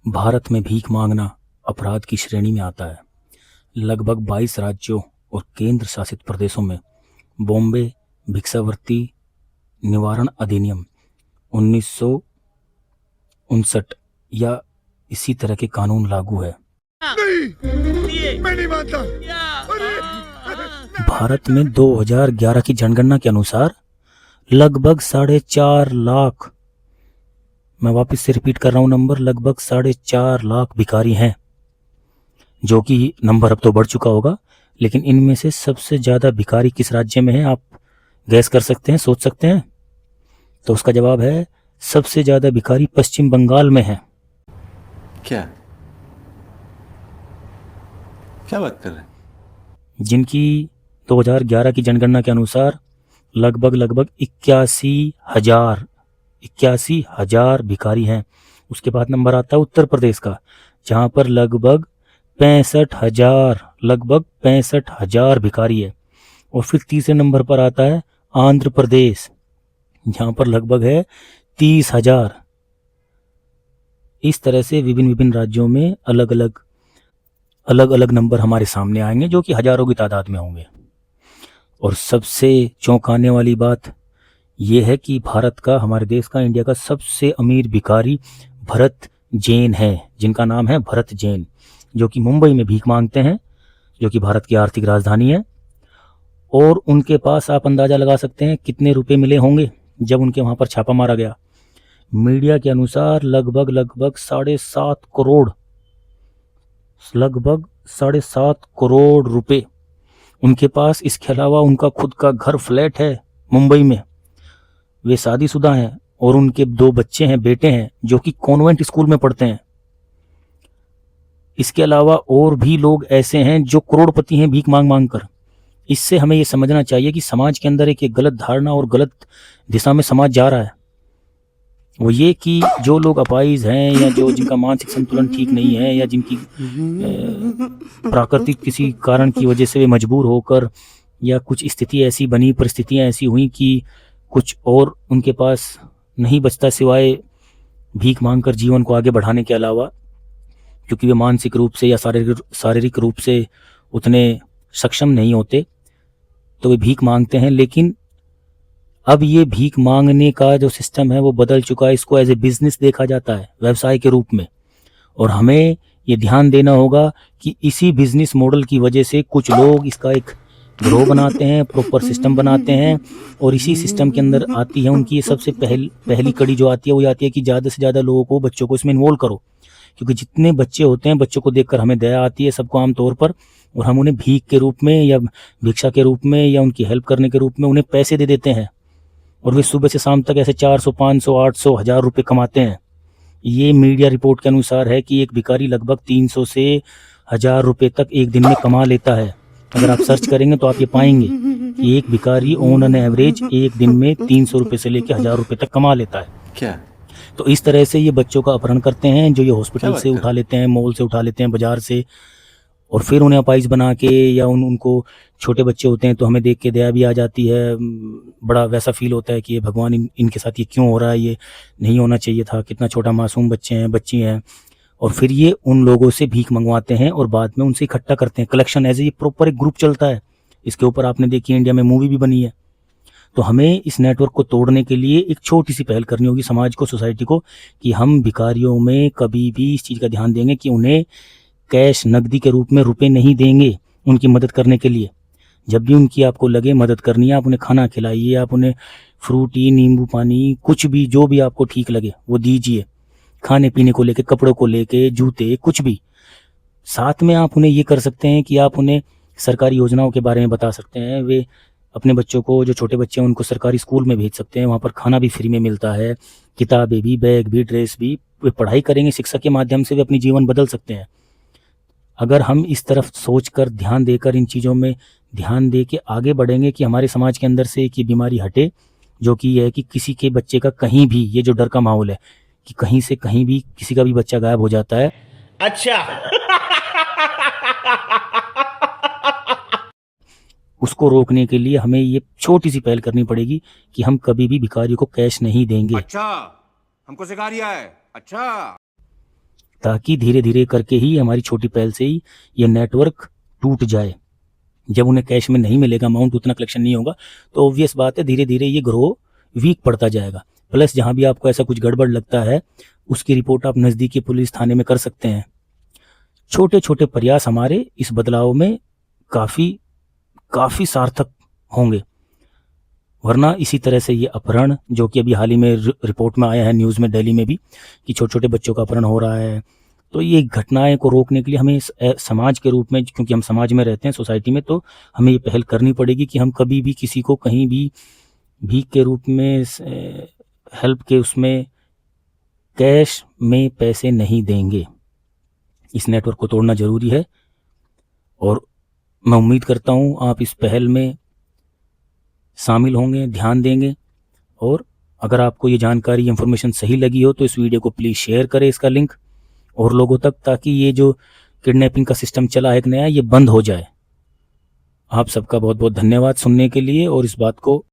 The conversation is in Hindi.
भारत में भीख मांगना अपराध की श्रेणी में आता है। लगभग 22 राज्यों और केंद्र शासित प्रदेशों में बॉम्बे भिक्षावृत्ति निवारण अधिनियम 1959 या इसी तरह के कानून लागू है। नहीं, मैं नहीं मानता। भारत में 2011 की जनगणना के अनुसार लगभग 4.5 लाख, मैं वापस से रिपीट कर रहा हूं नंबर, लगभग 4.5 लाख भिखारी हैं, जो कि नंबर अब तो बढ़ चुका होगा। लेकिन इनमें से सबसे ज्यादा भिखारी किस राज्य में है, आप गैस कर सकते हैं, सोच सकते हैं? तो उसका जवाब है सबसे ज्यादा भिखारी पश्चिम बंगाल में है। क्या बात कर रहे हैं? जिनकी 2011 की जनगणना के अनुसार लगभग 81,000 भिखारी हैं। उसके बाद नंबर आता है उत्तर प्रदेश का, जहां पर लगभग 65,000 भिखारी है। और फिर तीसरे नंबर पर आता है आंध्र प्रदेश, जहां पर लगभग है 30,000। इस तरह से विभिन्न राज्यों में अलग अलग नंबर हमारे सामने आएंगे, जो कि हजारों की तादाद में होंगे। और सबसे चौंकाने वाली बात यह है कि भारत का, हमारे देश का, इंडिया का सबसे अमीर भिखारी भरत जैन है, जिनका नाम है भरत जैन, जो कि मुंबई में भीख मांगते हैं, जो कि भारत की आर्थिक राजधानी है। और उनके पास आप अंदाजा लगा सकते हैं कितने रुपए मिले होंगे जब उनके वहां पर छापा मारा गया। मीडिया के अनुसार लगभग 7.5 करोड़ रुपए उनके पास। इसके अलावा उनका खुद का घर, फ्लैट है मुंबई में। वे शादीशुदा हैं और उनके 2 बच्चे हैं, बेटे हैं, जो कि कॉन्वेंट स्कूल में पढ़ते हैं। इसके अलावा और भी लोग ऐसे हैं जो करोड़पति हैं भीख मांग कर। इससे हमें यह समझना चाहिए कि समाज के अंदर एक गलत धारणा और गलत दिशा में समाज जा रहा है। वो ये कि जो लोग अपाहिज हैं या जो जिनका मानसिक संतुलन ठीक नहीं है या जिनकी प्राकृतिक किसी कारण की वजह से वे मजबूर होकर, या कुछ स्थिति ऐसी बनी, परिस्थितियां ऐसी हुई कि कुछ और उनके पास नहीं बचता सिवाय भीख मांगकर जीवन को आगे बढ़ाने के अलावा, क्योंकि वे मानसिक रूप से या शारीरिक रूप से उतने सक्षम नहीं होते, तो वे भीख मांगते हैं। लेकिन अब ये भीख मांगने का जो सिस्टम है वो बदल चुका है। इसको एज ए बिजनेस देखा जाता है, व्यवसाय के रूप में। और हमें ये ध्यान देना होगा कि इसी बिजनेस मॉडल की वजह से कुछ लोग इसका एक गिरोह बनाते हैं, प्रॉपर सिस्टम बनाते हैं। और इसी सिस्टम के अंदर आती है उनकी सबसे पहली कड़ी जो आती है, वो ये आती है कि ज़्यादा से ज़्यादा लोगों को, बच्चों को इसमें इन्वॉल्व करो। क्योंकि जितने बच्चे होते हैं, बच्चों को देखकर हमें दया आती है सबको आमतौर पर, और हम उन्हें भीख के रूप में या भिक्षा के रूप में या उनकी हेल्प करने के रूप में उन्हें पैसे दे देते हैं। और वे सुबह से शाम तक ऐसे 400, 500, 800, 1000 रुपये कमाते हैं। ये मीडिया रिपोर्ट के अनुसार है कि एक भिखारी लगभग 300 से 1000 रुपये तक एक दिन में कमा लेता है। अगर आप सर्च करेंगे तो आप ये पाएंगे कि एक भिखारी ऑन एन एवरेज एक दिन में 300 रुपये से लेकर 1000 रुपये तक कमा लेता है। क्या? तो इस तरह से ये बच्चों का अपहरण करते हैं, जो ये हॉस्पिटल से उठा लेते हैं, मॉल से उठा लेते हैं, बाजार से, और फिर उन्हें अपाहिज बना के, या उनको, छोटे बच्चे होते हैं तो हमें देख के दया भी आ जाती है। बड़ा वैसा फील होता है कि ये भगवान इनके साथ ये क्यों हो रहा है, ये नहीं होना चाहिए था, कितना छोटा मासूम बच्चे हैं, बच्ची हैं। और फिर ये उन लोगों से भीख मंगवाते हैं और बाद में उनसे इकट्ठा करते हैं, कलेक्शन एज ए, ये प्रॉपर एक ग्रुप चलता है। इसके ऊपर आपने देखी इंडिया में मूवी भी बनी है। तो हमें इस नेटवर्क को तोड़ने के लिए एक छोटी सी पहल करनी होगी, समाज को, सोसाइटी को, कि हम भिखारियों में कभी भी इस चीज़ का ध्यान देंगे कि उन्हें कैश, नकदी के रूप में रुपए नहीं देंगे उनकी मदद करने के लिए। जब भी उनकी आपको लगे मदद करनी है, आप उन्हें खाना खिलाइए, आप उन्हें फ्रूटी, नींबू पानी, कुछ भी, जो भी आपको ठीक लगे वो दीजिए। खाने पीने को लेके, कपड़ों को लेके, जूते, कुछ भी। साथ में आप उन्हें ये कर सकते हैं कि आप उन्हें सरकारी योजनाओं के बारे में बता सकते हैं। वे अपने बच्चों को, जो छोटे बच्चे हैं, उनको सरकारी स्कूल में भेज सकते हैं। वहाँ पर खाना भी फ्री में मिलता है, किताबें भी, बैग भी, ड्रेस भी। वे पढ़ाई करेंगे, शिक्षा के माध्यम से वे अपनी जीवन बदल सकते हैं। अगर हम इस तरफ सोचकर, ध्यान देकर, इन चीज़ों में ध्यान दे के आगे बढ़ेंगे कि हमारे समाज के अंदर से एक ये बीमारी हटे, जो कि यह है कि किसी के बच्चे का कहीं भी, ये जो डर का माहौल है कि कहीं से कहीं भी किसी का भी बच्चा गायब हो जाता है। अच्छा। उसको रोकने के लिए हमें ये छोटी सी पहल करनी पड़ेगी कि हम कभी भी भिखारियों को कैश नहीं देंगे। अच्छा, हमको सिखा रिया है। अच्छा। ताकि धीरे धीरे करके ही हमारी छोटी पहल से ही ये नेटवर्क टूट जाए। जब उन्हें कैश में नहीं मिलेगा, अमाउंट उतना कलेक्शन नहीं होगा, तो ऑब्वियस बात है धीरे धीरे ये ग्रो वीक पड़ता जाएगा। प्लस जहाँ भी आपको ऐसा कुछ गड़बड़ लगता है उसकी रिपोर्ट आप नज़दीकी पुलिस थाने में कर सकते हैं। छोटे छोटे प्रयास हमारे इस बदलाव में काफ़ी सार्थक होंगे, वरना इसी तरह से ये अपहरण जो कि अभी हाल ही में रिपोर्ट में आया है न्यूज़ में, दिल्ली में भी, कि छोटे छोटे बच्चों का अपहरण हो रहा है, तो ये घटनाएं को रोकने के लिए हमें समाज के रूप में, क्योंकि हम समाज में रहते हैं, सोसाइटी में, तो हमें ये पहल करनी पड़ेगी कि हम कभी भी किसी को कहीं भी भीख के रूप में, हेल्प के उसमें कैश में पैसे नहीं देंगे। इस नेटवर्क को तोड़ना ज़रूरी है और मैं उम्मीद करता हूँ आप इस पहल में शामिल होंगे, ध्यान देंगे। और अगर आपको ये जानकारी, इन्फॉर्मेशन सही लगी हो तो इस वीडियो को प्लीज़ शेयर करें, इसका लिंक और लोगों तक, ताकि ये जो किडनैपिंग का सिस्टम चला है एक नया, ये बंद हो जाए। आप सबका बहुत बहुत धन्यवाद सुनने के लिए और इस बात को